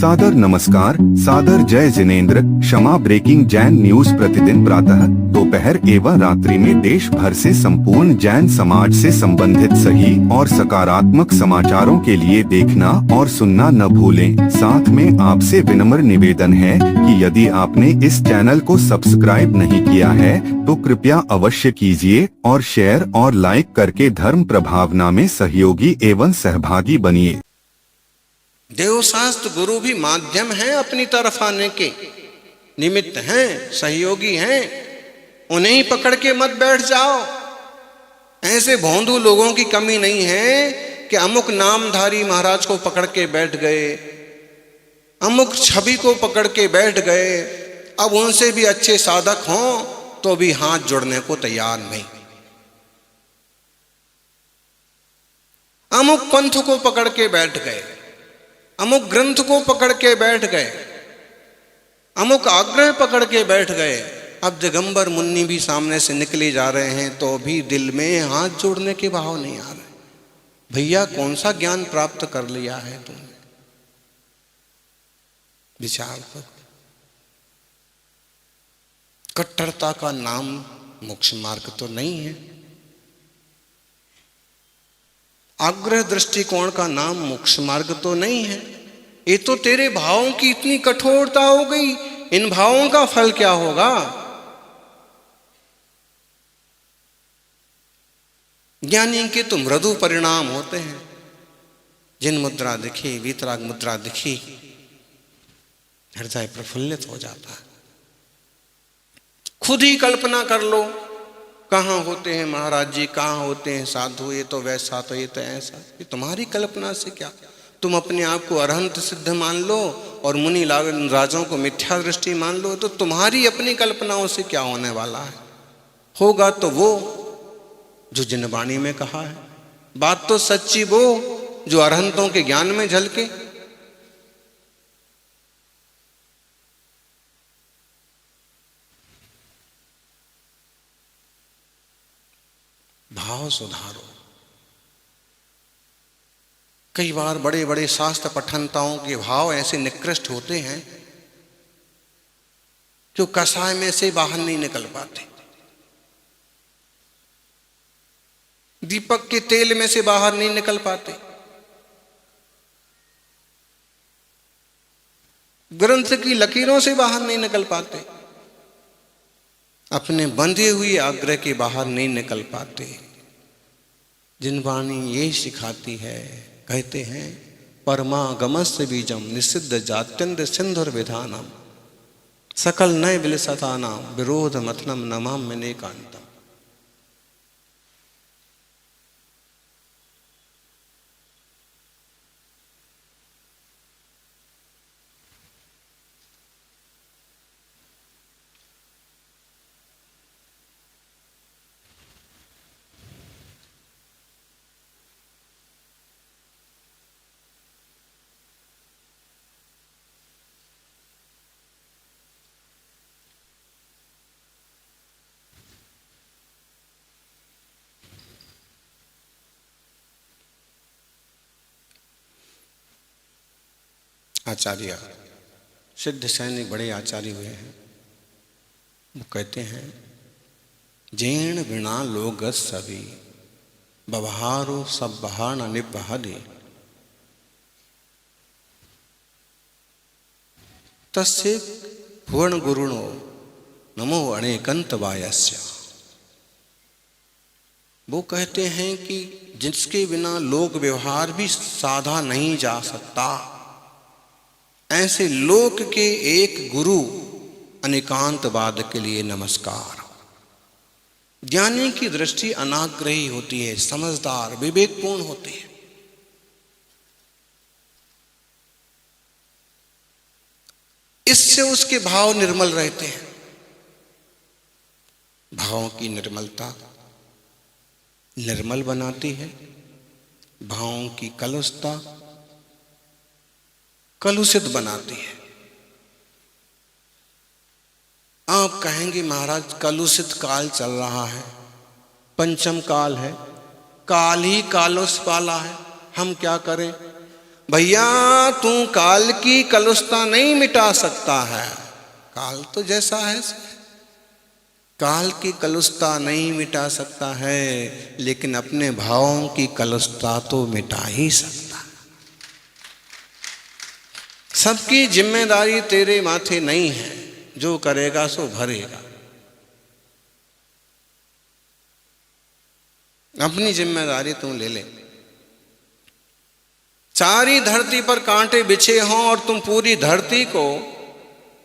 सादर नमस्कार, सादर जय जिनेंद्र। क्षमा ब्रेकिंग जैन न्यूज प्रतिदिन प्रातः, दोपहर एवं रात्रि में देश भर से संपूर्ण जैन समाज से संबंधित सही और सकारात्मक समाचारों के लिए देखना और सुनना न भूलें। साथ में आपसे विनम्र निवेदन है कि यदि आपने इस चैनल को सब्सक्राइब नहीं किया है तो कृपया अवश्य कीजिए और शेयर और लाइक करके धर्म प्रभावना में सहयोगी एवं सहभागी बनिए। देवशास्त्र गुरु भी माध्यम हैं, अपनी तरफ आने के निमित्त हैं, सहयोगी हैं। उन्हें ही पकड़ के मत बैठ जाओ। ऐसे भोंदू लोगों की कमी नहीं है कि अमुक नामधारी महाराज को पकड़ के बैठ गए, अमुक छवि को पकड़ के बैठ गए। अब उनसे भी अच्छे साधक हों तो भी हाथ जोड़ने को तैयार नहीं। अमुक पंथ को पकड़ के बैठ गए, अमुक ग्रंथ को पकड़ के बैठ गए, अमुक आग्रह पकड़ के बैठ गए। अब दिगंबर मुन्नी भी सामने से निकले जा रहे हैं तो भी दिल में हाथ जोड़ने के भाव नहीं आ रहे। भैया कौन सा ज्ञान प्राप्त कर लिया है तुमने? विचार करो। कट्टरता का नाम मोक्ष मार्ग तो नहीं है। आग्रह दृष्टिकोण का नाम मोक्ष मार्ग तो नहीं है। ये तो तेरे भावों की इतनी कठोरता हो गई। इन भावों का फल क्या होगा? ज्ञानी के तो मृदु परिणाम होते हैं। जिन मुद्रा दिखी, वीतराग मुद्रा दिखी, हृदय प्रफुल्लित हो जाता है। खुद ही कल्पना कर लो, कहाँ होते हैं महाराज जी, कहाँ होते हैं साधु, ये तो वैसा, तो ये तो ऐसा। ये तुम्हारी कल्पना से क्या? तुम अपने आप को अरहंत सिद्ध मान लो और मुनि राजों को मिथ्या दृष्टि मान लो, तो तुम्हारी अपनी कल्पनाओं से क्या होने वाला है? होगा तो वो जो जिन वाणी में कहा है। बात तो सच्ची वो जो अरहंतों के ज्ञान में झलके। भाव सुधारो। कई बार बड़े बड़े शास्त्र पठनताओं के भाव ऐसे निकृष्ट होते हैं जो कसाय में से बाहर नहीं निकल पाते, दीपक के तेल में से बाहर नहीं निकल पाते। ग्रंथ की लकीरों से बाहर नहीं निकल पाते, अपने बंधे हुए आग्रह के बाहर नहीं निकल पाते। जिन वाणी ये सिखाती है, कहते हैं परमागमस्य बीजम निषिद्ध जात्यंत सिंधुर विधानम सकल नय विलसतानाम विरोध मथनम नमाम में नेकांतम। आचार्य सिद्ध सैनिक बड़े आचार्य हुए हैं। वो कहते हैं जैन बिना लोग सभी बवहारो सब बहार न निबहदे तस्य भुवन गुरुणो नमो अनेकंत वायस्य। वो कहते हैं कि जिसके बिना लोक व्यवहार भी साधा नहीं जा सकता, ऐसे लोक के एक गुरु अनेकांतवाद के लिए नमस्कार। ज्ञानी की दृष्टि अनाग्रही होती है, समझदार विवेकपूर्ण होती है। इससे उसके भाव निर्मल रहते हैं। भावों की निर्मलता निर्मल बनाती है, भावों की कलुषता कलुषित बनाती है। आप कहेंगे महाराज कलुषित काल चल रहा है, पंचम काल है, काल ही कालुष वाला है, हम क्या करें? भैया तू काल की कलुषता नहीं मिटा सकता है, काल तो जैसा है काल की कलुषता नहीं मिटा सकता है, लेकिन अपने भावों की कलुषता तो मिटा ही सकता है। सबकी जिम्मेदारी तेरे माथे नहीं है, जो करेगा सो भरेगा। अपनी जिम्मेदारी तू ले ले। सारी धरती पर कांटे बिछे हों और तुम पूरी धरती को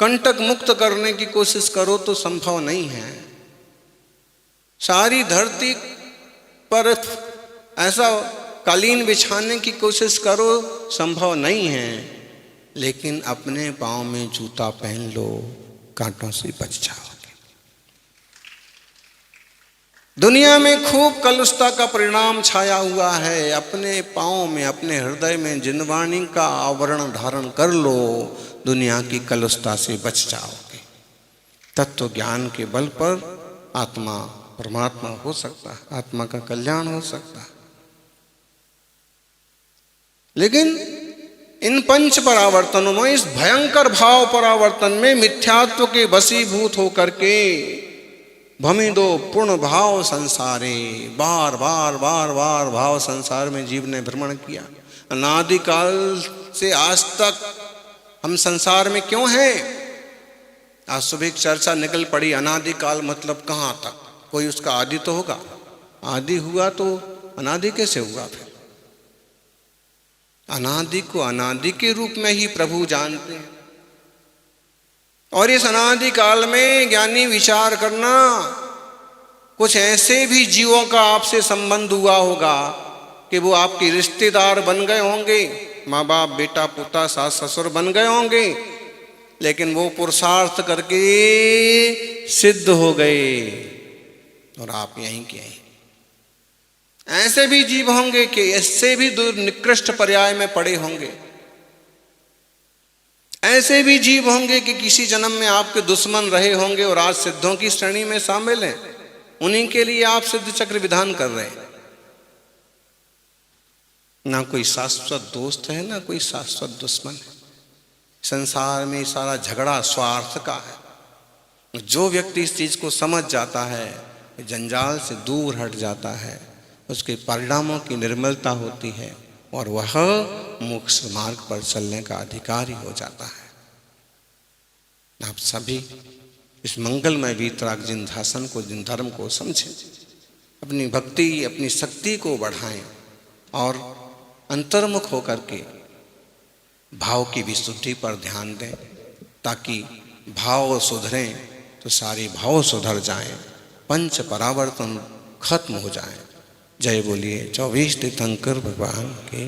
कंटक मुक्त करने की कोशिश करो तो संभव नहीं है। सारी धरती पर ऐसा कालीन बिछाने की कोशिश करो, संभव नहीं है। लेकिन अपने पांव में जूता पहन लो, कांटों से बच जाओगे। दुनिया में खूब कलुषता का परिणाम छाया हुआ है। अपने पांव में, अपने हृदय में जिनवाणी का आवरण धारण कर लो, दुनिया की कलुषता से बच जाओगे। तत्व ज्ञान के बल पर आत्मा परमात्मा हो सकता है, आत्मा का कल्याण हो सकता है। लेकिन इन पंच परावर्तनों में, इस भयंकर भाव परावर्तन में मिथ्यात्व के वशीभूत होकर के भमी दो पूर्ण भाव संसारे, बार बार बार बार भाव संसार में जीव ने भ्रमण किया। अनादिकाल से आज तक हम संसार में क्यों हैं? आज सुबह चर्चा निकल पड़ी, अनादिकाल मतलब कहाँ तक? कोई उसका आदि तो होगा। आदि हुआ तो अनादि कैसे हुआ? फिर अनादि को अनादि के रूप में ही प्रभु जानते हैं। और इस अनादि काल में ज्ञानी विचार करना, कुछ ऐसे भी जीवों का आपसे संबंध हुआ होगा कि वो आपके रिश्तेदार बन गए होंगे, माँ बाप, बेटा, पोता, सास ससुर बन गए होंगे, लेकिन वो पुरुषार्थ करके सिद्ध हो गए और आप यहीं के यहीं। ऐसे भी जीव होंगे कि इससे भी दूर निकृष्ट पर्याय में पड़े होंगे। ऐसे भी जीव होंगे कि किसी जन्म में आपके दुश्मन रहे होंगे और आज सिद्धों की श्रेणी में शामिल हैं। उन्हीं के लिए आप सिद्ध चक्र विधान कर रहे हैं। ना कोई शाश्वत दोस्त है, ना कोई शाश्वत दुश्मन है। संसार में सारा झगड़ा स्वार्थ का है। जो व्यक्ति इस चीज को समझ जाता है, जंजाल से दूर हट जाता है, उसके परिणामों की निर्मलता होती है और वह मोक्ष मार्ग पर चलने का अधिकारी हो जाता है। आप सभी इस मंगलमय वीतराग जिनधासन को, जिन धर्म को समझें, अपनी भक्ति, अपनी शक्ति को बढ़ाएं और अंतर्मुख होकर के भाव की विशुद्धि पर ध्यान दें, ताकि भाव सुधरें तो सारे भाव सुधर जाएं, पंच परावर्तन खत्म हो जाएं। जय बोलिए 24 तीर्थंकर भगवान के।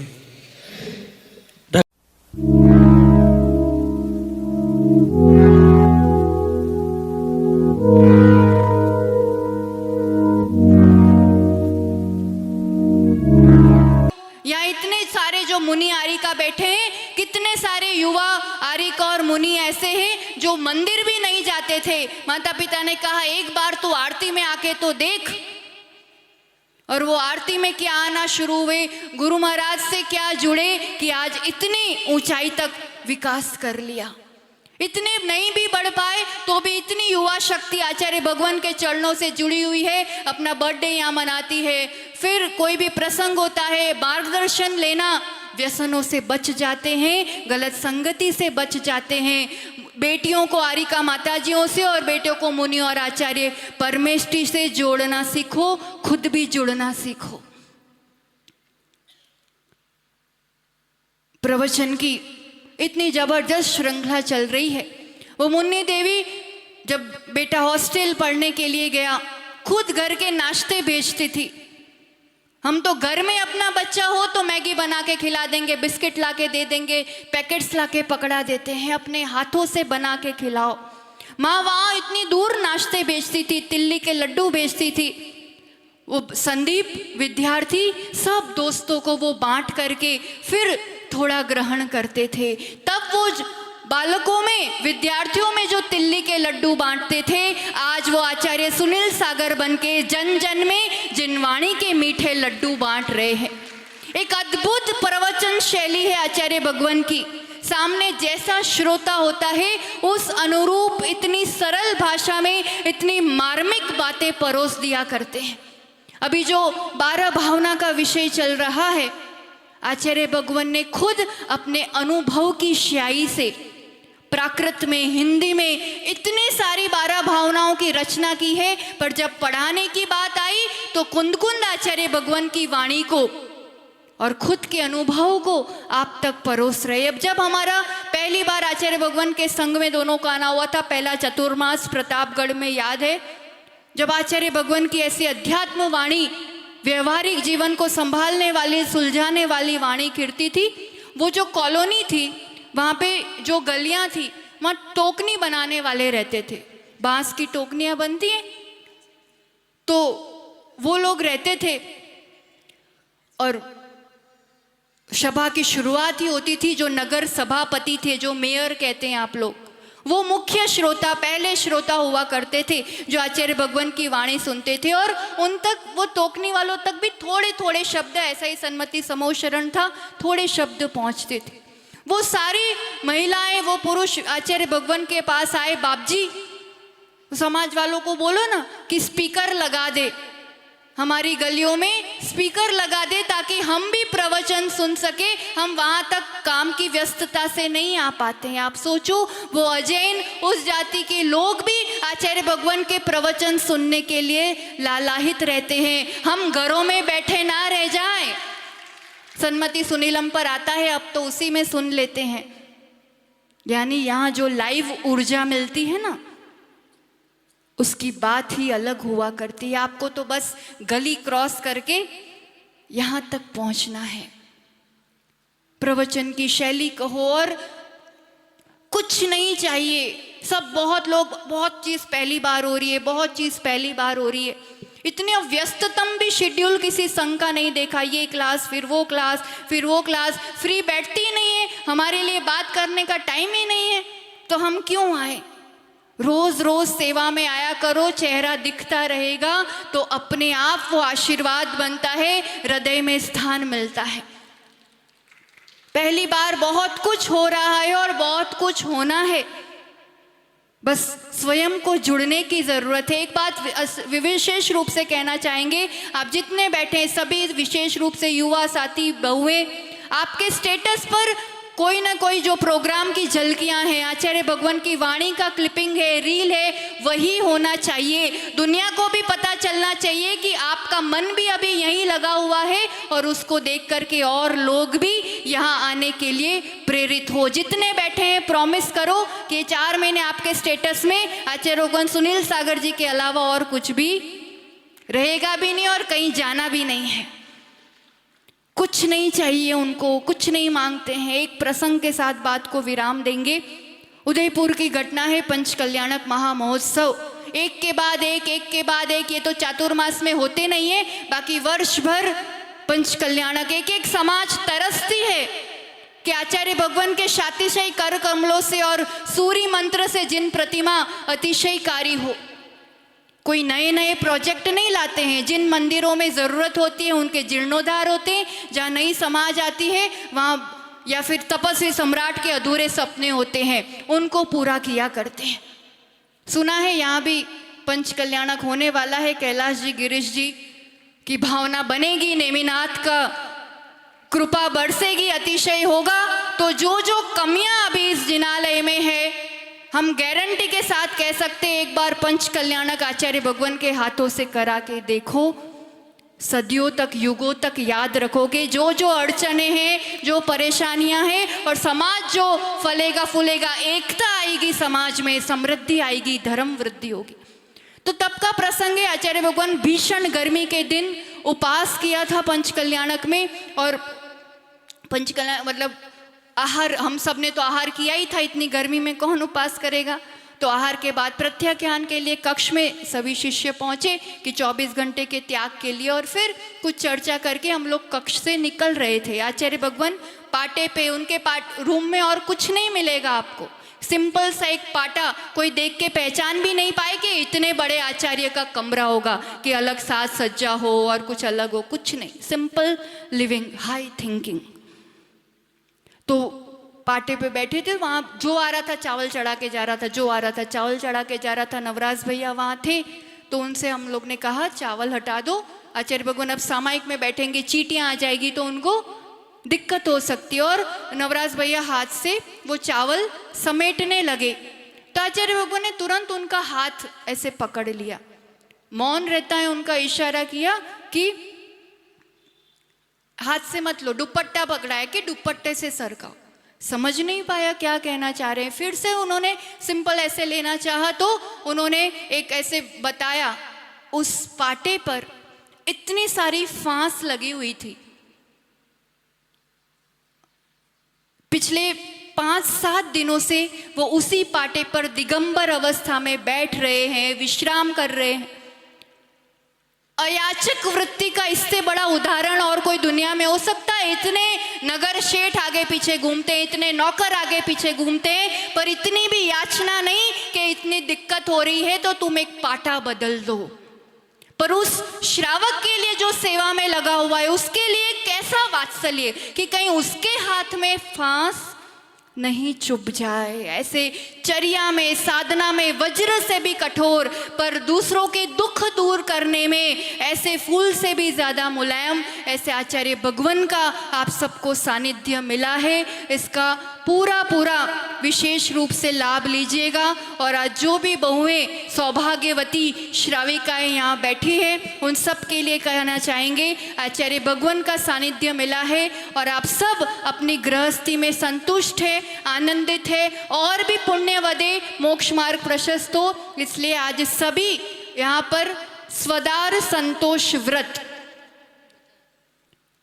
यहाँ इतने सारे जो मुनि आरिका बैठे हैं, कितने सारे युवा आरिका और मुनि ऐसे हैं जो मंदिर भी नहीं जाते थे। माता पिता ने कहा एक बार तू आरती में आके तो देख, और वो आरती में क्या आना शुरू हुए, गुरु महाराज से क्या जुड़े कि आज इतनी ऊंचाई तक विकास कर लिया। इतने नहीं भी बढ़ पाए तो भी इतनी युवा शक्ति आचार्य भगवान के चरणों से जुड़ी हुई है। अपना बर्थडे यहाँ मनाती है, फिर कोई भी प्रसंग होता है, मार्गदर्शन लेना, व्यसनों से बच जाते हैं, गलत संगति से बच जाते हैं। बेटियों को आरिका माताजियों से और बेटों को मुनि और आचार्य परमेष्टि से जोड़ना सीखो, खुद भी जुड़ना सीखो। प्रवचन की इतनी जबरदस्त श्रृंखला चल रही है। वो मुन्नी देवी जब बेटा हॉस्टल पढ़ने के लिए गया, खुद घर के नाश्ते बेचती थी। हम तो घर में अपना बच्चा हो तो मैगी बना के खिला देंगे, बिस्किट ला के दे देंगे, पैकेट्स ला के पकड़ा देते हैं, अपने हाथों से बना के खिलाओ। माँ वहाँ इतनी दूर नाश्ते बेचती थी, तिल्ली के लड्डू बेचती थी। वो संदीप विद्यार्थी सब दोस्तों को वो बांट करके फिर थोड़ा ग्रहण करते थे। तब वो बालकों में, विद्यार्थियों में जो तिल्ली के लड्डू बांटते थे, आज वो आचार्य सुनील सागर बन के जन जन में जिनवाणी के मीठे लड्डू बांट रहे हैं। एक अद्भुत प्रवचन शैली है आचार्य भगवान की। सामने जैसा श्रोता होता है उस अनुरूप इतनी सरल भाषा में इतनी मार्मिक बातें परोस दिया करते हैं। अभी जो 12 भावना का विषय चल रहा है, आचार्य भगवान ने खुद अपने अनुभव की स्याही से प्राकृत में, हिंदी में इतनी सारी 12 भावनाओं की रचना की है। पर जब पढ़ाने की बात आई तो कुंद आचार्य भगवान की वाणी को और खुद के अनुभव को आप तक परोस रहे। अब जब हमारा पहली बार आचार्य भगवान के संग में दोनों का आना हुआ था, पहला चतुर्मास प्रतापगढ़ में, याद है, जब आचार्य भगवान की ऐसी अध्यात्म वाणी, व्यवहारिक जीवन को संभालने वाली, सुलझाने वाली वाणी कीर्ति थी। वो जो कॉलोनी थी, वहाँ पे जो गलियाँ थी, वहाँ टोकनी बनाने वाले रहते थे। बांस की टोकनियाँ बनती हैं, तो वो लोग रहते थे और सभा की शुरुआत ही होती थी। जो नगर सभापति थे, जो मेयर कहते हैं आप लोग, वो मुख्य श्रोता, पहले श्रोता हुआ करते थे, जो आचार्य भगवान की वाणी सुनते थे। और उन तक, वो टोकनी वालों तक भी थोड़े थोड़े शब्द, ऐसा ही सन्मति समूह शरण था, थोड़े शब्द पहुंचते थे। वो सारी महिलाएं, वो पुरुष आचार्य भगवान के पास आए, बाप जी समाज वालों को बोलो ना कि स्पीकर लगा दे, हमारी गलियों में स्पीकर लगा दे, ताकि हम भी प्रवचन सुन सके। हम वहाँ तक काम की व्यस्तता से नहीं आ पाते हैं। आप सोचो, वो अजैन, उस जाति के लोग भी आचार्य भगवान के प्रवचन सुनने के लिए लालाहित रहते हैं। हम घरों में बैठे ना रह जाएं। सन्मति सुनीलम पर आता है, अब तो उसी में सुन लेते हैं। यानी यहाँ जो लाइव ऊर्जा मिलती है ना, उसकी बात ही अलग हुआ करती है। आपको तो बस गली क्रॉस करके यहाँ तक पहुँचना है। प्रवचन की शैली कहो और कुछ नहीं चाहिए। सब, बहुत लोग, बहुत चीज़ पहली बार हो रही है, बहुत चीज़ पहली बार हो रही है। इतने व्यस्ततम भी शेड्यूल किसी संघ का नहीं देखा। ये क्लास, फिर वो क्लास, फिर वो क्लास, फ्री बैठती ही नहीं है। हमारे लिए बात करने का टाइम ही नहीं है, तो हम क्यों आए? रोज रोज सेवा में आया करो, चेहरा दिखता रहेगा तो अपने आप वो आशीर्वाद बनता है, हृदय में स्थान मिलता है। पहली बार बहुत कुछ हो रहा है और बहुत कुछ होना है, बस स्वयं को जुड़ने की जरूरत है। एक बात विशेष रूप से कहना चाहेंगे, आप जितने बैठे सभी, विशेष रूप से युवा साथी, बहुएं, आपके स्टेटस पर कोई ना कोई जो प्रोग्राम की झलकियां हैं, आचार्य भगवान की वाणी का क्लिपिंग है, रील है, वही होना चाहिए। दुनिया को भी पता चलना चाहिए कि आपका मन भी अभी यहीं लगा हुआ है और उसको देख करके और लोग भी यहाँ आने के लिए प्रेरित हो। जितने बैठे हैं, प्रॉमिस करो कि 4 महीने आपके स्टेटस में आचार्य भगवान सुनील सागर जी के अलावा और कुछ भी रहेगा भी नहीं और कहीं जाना भी नहीं है। कुछ नहीं चाहिए उनको, कुछ नहीं मांगते हैं। एक प्रसंग के साथ बात को विराम देंगे। उदयपुर की घटना है, पंच कल्याणक महामहोत्सव। एक के बाद एक, एक के बाद एक, ये तो चातुर्मास में होते नहीं है, बाकी वर्ष भर पंच कल्याणक। एक एक समाज तरसती है कि आचार्य भगवान के शातिशय कर कमलों से और सूर्य मंत्र से जिन प्रतिमा अतिशयकारी हो। कोई नए नए प्रोजेक्ट नहीं लाते हैं। जिन मंदिरों में ज़रूरत होती है उनके जीर्णोद्धार होते हैं। जहाँ नई समाज आती है वहाँ, या फिर तपस्वी सम्राट के अधूरे सपने होते हैं, उनको पूरा किया करते हैं। सुना है यहाँ भी पंच कल्याणक होने वाला है। कैलाश जी, गिरीश जी की भावना बनेगी, नेमिनाथ का कृपा बरसेगी, अतिशय होगा। तो जो जो कमियाँ अभी इस जिनालय में है, हम गारंटी के साथ कह सकते हैं, एक बार पंच कल्याणक आचार्य भगवान के हाथों से करा के देखो, सदियों तक, युगों तक याद रखोगे। जो जो अड़चने हैं, जो परेशानियां हैं, और समाज जो फलेगा फूलेगा, एकता आएगी समाज में, समृद्धि आएगी, धर्म वृद्धि होगी। तो तब का प्रसंग है, आचार्य भगवान भीषण गर्मी के दिन उपवास किया था पंच कल्याणक में। और पंच कल्याण मतलब आहार, हम सब ने तो आहार किया ही था, इतनी गर्मी में कौन उपवास करेगा। तो आहार के बाद प्रत्याख्यान के लिए कक्ष में सभी शिष्य पहुंचे कि 24 घंटे के त्याग के लिए, और फिर कुछ चर्चा करके हम लोग कक्ष से निकल रहे थे। आचार्य भगवान पाटे पे, उनके रूम में और कुछ नहीं मिलेगा आपको, सिंपल सा एक पाटा कोई देख के पहचान भी नहीं पाए कि इतने बड़े आचार्य का कमरा होगा, कि अलग साज सज्जा हो और कुछ अलग हो, कुछ नहीं, सिंपल लिविंग, हाई थिंकिंग। तो पाटे पे बैठे थे, वहाँ जो आ रहा था चावल चढ़ा के जा रहा था, जो आ रहा था चावल चढ़ा के जा रहा था। नवराज भैया वहाँ थे, तो उनसे हम लोग ने कहा चावल हटा दो, आचार्य भगवान अब सामायिक में बैठेंगे, चींटियाँ आ जाएगी तो उनको दिक्कत हो सकती है। और नवराज भैया हाथ से वो चावल समेटने लगे, तो आचार्य भगवान ने तुरंत उनका हाथ ऐसे पकड़ लिया, मौन रहता है, उनका इशारा किया कि हाथ से मत लो, दुपट्टा पकड़ा है कि दुपट्टे से सरकाओ। समझ नहीं पाया क्या कहना चाह रहे हैं, फिर से उन्होंने सिंपल ऐसे लेना चाहा तो उन्होंने एक ऐसे बताया, उस पाटे पर इतनी सारी फांस लगी हुई थी, पिछले 5-7 दिनों से वो उसी पाटे पर दिगंबर अवस्था में बैठ रहे हैं, विश्राम कर रहे हैं। अयाचक वृत्ति का इससे बड़ा उदाहरण और कोई दुनिया में हो सकता है? इतने नगर शेठ आगे पीछे घूमते हैं, इतने नौकर आगे पीछे घूमते हैं, पर इतनी भी याचना नहीं कि इतनी दिक्कत हो रही है तो तुम एक पाटा बदल दो। पर उस श्रावक के लिए जो सेवा में लगा हुआ है, उसके लिए कैसा वात्सल्य कि कहीं उसके हाथ में फांस नहीं चुभ जाए। ऐसे चर्या में, साधना में वज्र से भी कठोर, पर दूसरों के दुख दूर करने में ऐसे फूल से भी ज्यादा मुलायम, ऐसे आचार्य भगवान का आप सबको सानिध्य मिला है। इसका पूरा विशेष रूप से लाभ लीजिएगा। और आज जो भी बहुएं सौभाग्यवती श्राविकाएं यहाँ बैठी हैं, उन सब के लिए कहना चाहेंगे आचार्य भगवान का सानिध्य मिला है और आप सब अपनी गृहस्थी में संतुष्ट है, आनंदित है और भी पुण्यवदे, मोक्ष मार्ग प्रशस्त हो। इसलिए आज सभी यहाँ पर स्वदार संतोष व्रत,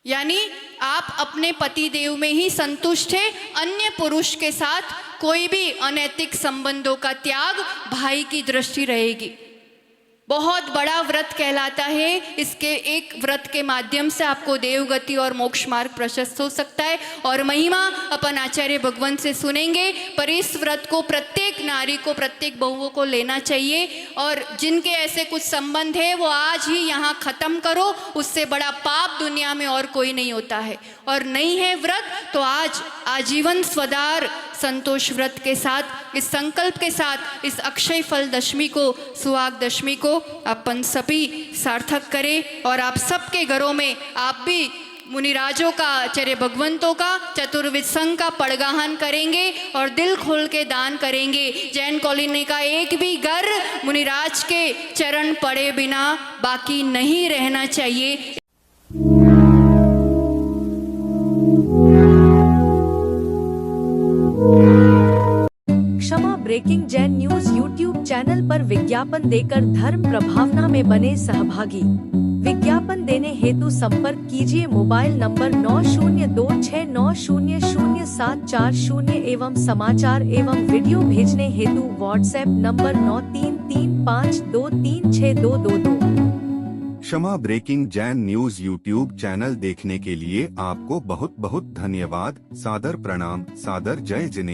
यानी आप अपने पति देव में ही संतुष्ट है, अन्य पुरुष के साथ कोई भी अनैतिक संबंधों का त्याग, भाई की दृष्टि रहेगी। बहुत बड़ा व्रत कहलाता है। इसके एक व्रत के माध्यम से आपको देवगति और मोक्ष मार्ग प्रशस्त हो सकता है और महिमा अपन आचार्य भगवान से सुनेंगे। पर इस व्रत को प्रत्येक नारी को, प्रत्येक बहुओं को लेना चाहिए और जिनके ऐसे कुछ संबंध है वो आज ही यहाँ खत्म करो। उससे बड़ा पाप दुनिया में और कोई नहीं होता है। और नहीं है व्रत तो आज आजीवन स्वदार संतोष व्रत के साथ, इस संकल्प के साथ, इस अक्षय फल दशमी को, सुहाग दशमी को अपन सभी सार्थक करें। और आप सबके घरों में आप भी मुनिराजों का, आचार्य भगवंतों का चतुर्विध संघ का पड़गाहन करेंगे और दिल खोल के दान करेंगे। जैन कॉलोनी का एक भी घर मुनिराज के चरण पड़े बिना बाकी नहीं रहना चाहिए। Kshama breaking Jain news YouTube channel पर विज्ञापन देकर धर्म प्रभावना में बने सहभागी। विज्ञापन देने हेतु संपर्क कीजिए मोबाइल नंबर 9026900740 एवं समाचार एवं वीडियो भेजने हेतु WhatsApp number 9335236222। Kshama breaking Jain news YouTube channel देखने के लिए आपको बहुत बहुत धन्यवाद। सादर प्रणाम, सादर जय जिनेंद्र।